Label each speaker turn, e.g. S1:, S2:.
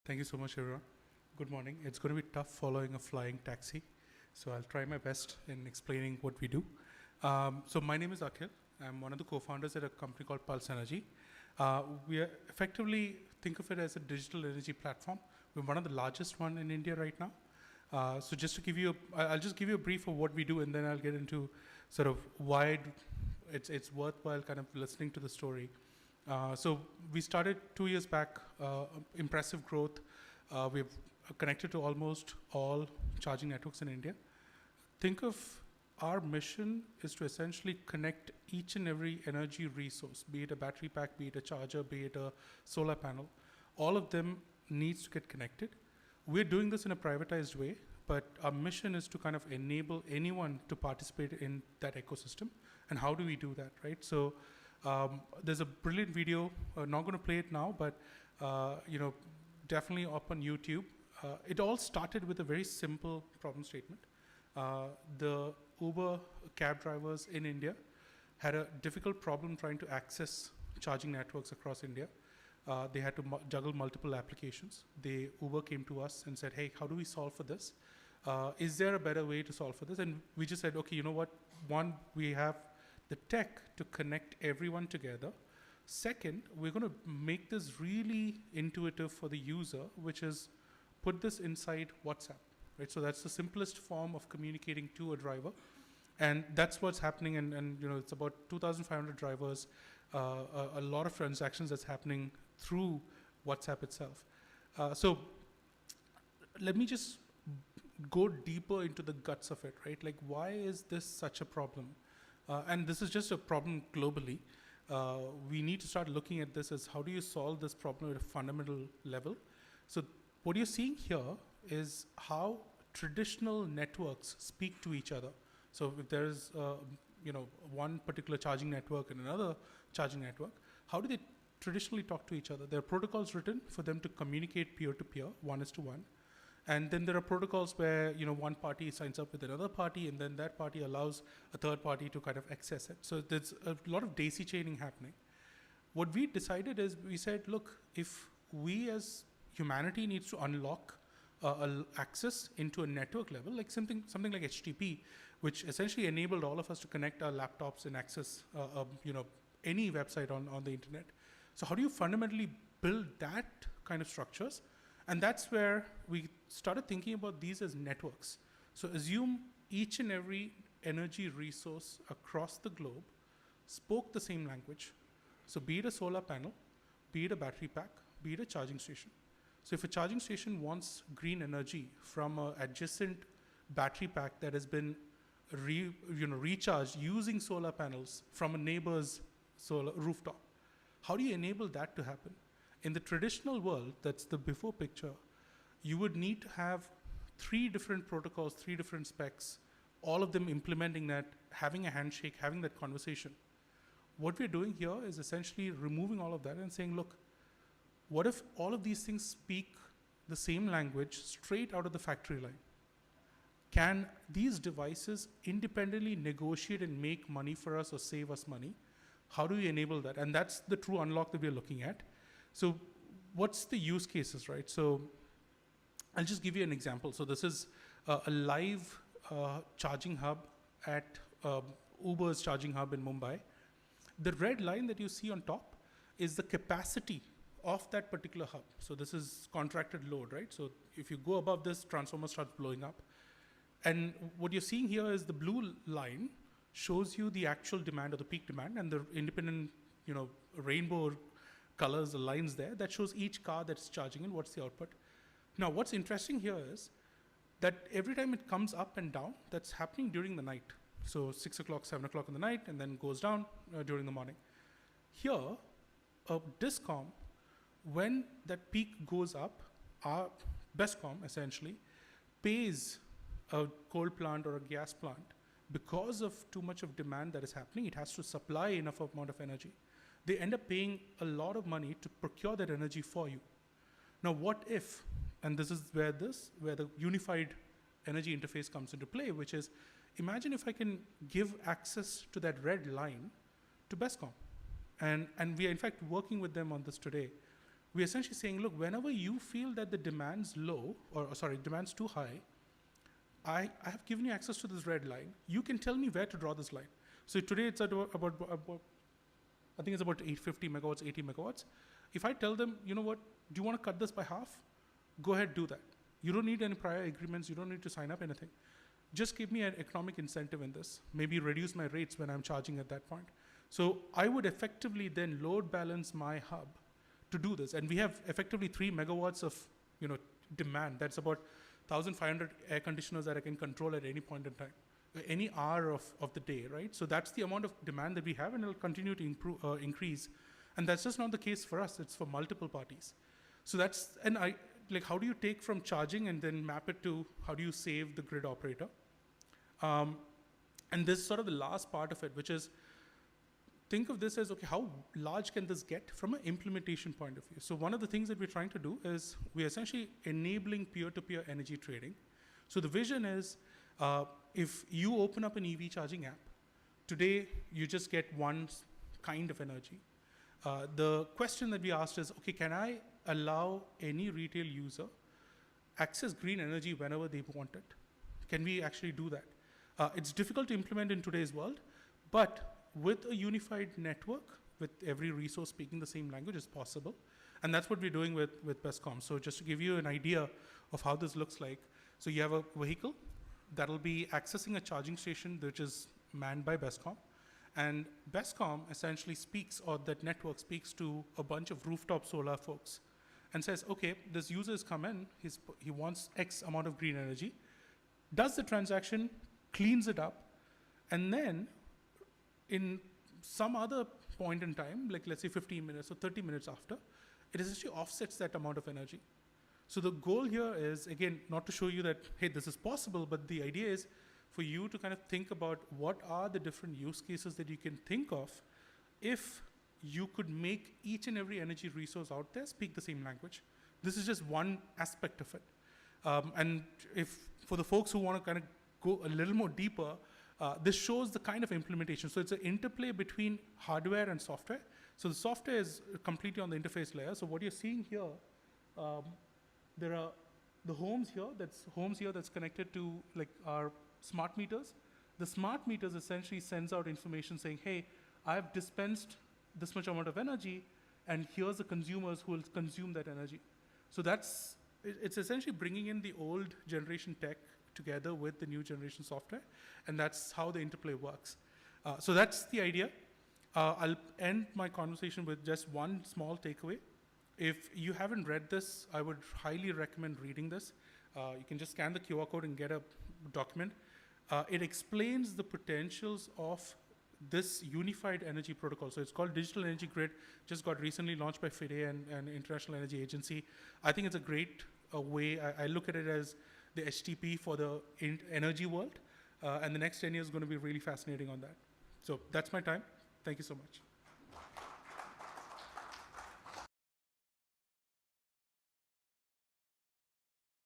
S1: Thank you so much, everyone. Good morning. It's going to be tough following a flying taxi, so I'll try my best in explaining what we do. So my name is Akhil. I'm one of the co-founders at a company called Pulse Energy. We are effectively think of it as a digital energy platform. We're one of the largest one in India right now. So just to give you, I'll just give you a brief of what we do, and then I'll get into sort of why it's worthwhile kind of listening to the story. So we started 2 years back, impressive growth. We've connected to almost all charging networks in India. Think of our mission is to essentially connect each and every energy resource, be it a battery pack, be it a charger, be it a solar panel. All of them needs to get connected. We're doing this in a privatized way, but our mission is to kind of enable anyone to participate in that ecosystem. And how do we do that, right? So there's a brilliant video. Not going to play it now, but definitely up on YouTube. It all started with a very simple problem statement. The Uber cab drivers in India had a difficult problem trying to access charging networks across India. They had to juggle multiple applications. Uber came to us and said, hey, how do we solve for this? Is there a better way to solve for this? And we just said, okay, you know what? One, we have the tech to connect everyone together. Second, we're going to make this really intuitive for the user, which is put this inside WhatsApp, right? So that's the simplest form of communicating to a driver. And that's what's happening. And it's about 2,500 drivers, a lot of transactions that's happening through WhatsApp itself. So let me just go deeper into the guts of it, right? Like, why is this such a problem? And this is just a problem globally. We need to start looking at this as how do you solve this problem at a fundamental level. So what you're seeing here is how traditional networks speak to each other. So if there is one particular charging network and another charging network, how do they traditionally talk to each other? There are protocols written for them to communicate peer-to-peer, one-to-one. And then there are protocols where one party signs up with another party, and then that party allows a third party to kind of access it. So there's a lot of daisy chaining happening. What we decided is we said, look, if we as humanity needs to unlock access into a network level, like something like HTTP, which essentially enabled all of us to connect our laptops and access any website on the internet. So how do you fundamentally build that kind of structures? And that's where we started thinking about these as networks. So assume each and every energy resource across the globe spoke the same language. So be it a solar panel, be it a battery pack, be it a charging station. So if a charging station wants green energy from an adjacent battery pack that has been recharged using solar panels from a neighbor's solar rooftop, how do you enable that to happen? In the traditional world, that's the before picture, you would need to have 3 different protocols, 3 different specs, all of them implementing that, having a handshake, having that conversation. What we're doing here is essentially removing all of that and saying, look, what if all of these things speak the same language straight out of the factory line? Can these devices independently negotiate and make money for us or save us money? How do we enable that? And that's the true unlock that we're looking at. So what's the use cases, right? So I'll just give you an example. So this is a live charging hub at Uber's charging hub in Mumbai. The red line that you see on top is the capacity of that particular hub. So this is contracted load, right? So if you go above this, transformer starts blowing up. And what you're seeing here is the blue line shows you the actual demand or the peak demand, and the independent, rainbow colors, the lines there, that shows each car that's charging and what's the output. Now, what's interesting here is that every time it comes up and down, that's happening during the night. So 6 o'clock, 7 o'clock in the night, and then goes down during the morning. Here, a discom, when that peak goes up, our Bestcom essentially pays a coal plant or a gas plant because of too much of demand that is happening. It has to supply enough amount of energy. They end up paying a lot of money to procure that energy for you. Now, what if, and this is where the unified energy interface comes into play, which is, imagine if I can give access to that red line to Bestcom. And we are in fact working with them on this today. we're essentially saying, look, whenever you feel that the demand's low, or sorry, demand's too high, I have given you access to this red line. You can tell me where to draw this line. So today it's at about I think it's about 850 megawatts, 80 megawatts. If I tell them, you know what, do you want to cut this by half? Go ahead, do that. You don't need any prior agreements. You don't need to sign up anything. Just give me an economic incentive in this. Maybe reduce my rates when I'm charging at that point. So I would effectively then load balance my hub to do this. And we have effectively 3 megawatts of demand. That's about 1,500 air conditioners that I can control at any point in time, any hour of the day, right? So that's the amount of demand that we have, and it'll continue to increase. And that's just not the case for us. It's for multiple parties. So that's, and how do you take from charging and then map it to how do you save the grid operator? And this is sort of the last part of it, which is, think of this as, okay, how large can this get from an implementation point of view? So one of the things that we're trying to do is we're essentially enabling peer-to-peer energy trading. So the vision is, if you open up an EV charging app, today you just get one kind of energy. The question that we asked is, okay, can I allow any retail user access green energy whenever they want it? Can we actually do that? It's difficult to implement in today's world, but with a unified network, with every resource speaking the same language, is possible. And that's what we're doing with Bestcom. So just to give you an idea of how this looks like, so you have a vehicle that'll be accessing a charging station which is manned by Bestcom. And Bestcom essentially speaks, or that network speaks to a bunch of rooftop solar folks and says, okay, this user has come in, he wants X amount of green energy, does the transaction, cleans it up, and then in some other point in time, like let's say 15 minutes or 30 minutes after, it essentially offsets that amount of energy. So the goal here is, again, not to show you that, hey, this is possible, but the idea is for you to kind of think about what are the different use cases that you can think of if you could make each and every energy resource out there speak the same language. This is just one aspect of it. And if for the folks who want to kind of go a little more deeper, this shows the kind of implementation. So it's an interplay between hardware and software. So the software is completely on the interface layer. So what you're seeing here, there are the homes here that's connected to like our smart meters. The smart meters essentially sends out information saying, hey, I've dispensed this much amount of energy, and here's the consumers who will consume that energy. So it's essentially bringing in the old generation tech together with the new generation software, and that's how the interplay works. So that's the idea. I'll end my conversation with just one small takeaway. If you haven't read this, I would highly recommend reading this. You can just scan the QR code and get a document. It explains the potentials of this unified energy protocol. So it's called Digital Energy Grid, just got recently launched by FIDE and International Energy Agency. I think it's a great way. I look at it as the HTTP for the energy world, and the next 10 years is going to be really fascinating on that. So that's my time. Thank you so much.